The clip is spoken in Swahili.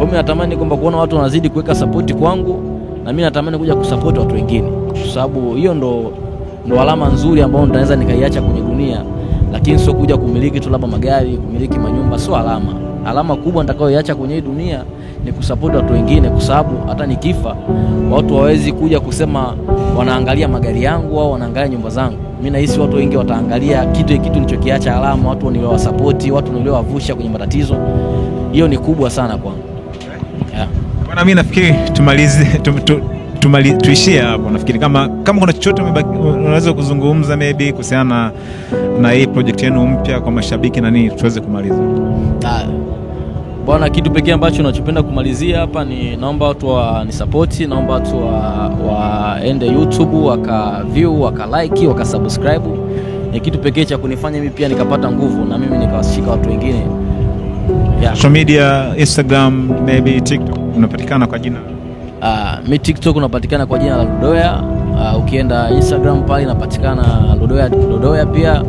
mimi natamani kwamba kuona watu wanazidi kuweka support kwangu, na mimi natamani kuja kusupport watu wengine, kwa sababu hiyo ndo alama nzuri ambayo nitaweza nikaiacha kwenye dunia, lakini sio kuja kumiliki tu labda magari, kumiliki manyumba, sio alama. Alama kubwa nitakayoiacha kwenye hii dunia ni kusupport watu wengine, kwa sababu hata nikifa watu hawezi kuja kusema wanaangalia magari yangu au wanaangalia nyumba zangu. Mimi nahisi watu wengi wataangalia kitu nilichokiacha alama, watu niliowasupport, watu niliowavusha kwenye matatizo. Hiyo ni kubwa sana kwangu. Yeah. Bwana, mimi nafikiri tuishie hapo. Nafikiri kama kuna chochote unaweza kuzungumza maybe kuhusiana na hii project yenu mpya kwa mashabiki na nini, tuweze kumaliza. Bwana, kitu pekee ambacho ninachopenda kumalizia hapa ni naomba watu wanisupport, naomba watu waende YouTube wakaview, wakalike, wakasubscribe. Ni kitu pekee cha kunifanya mimi pia nikapata nguvu na mimi nikawashika watu wengine. Yeah. Social media, Instagram, maybe TikTok, unapatikana kwa jina? Mimi TikTok unapatikana kwa jina la Ludoya. Ukienda Instagram pale inapatikana Ludoya pia.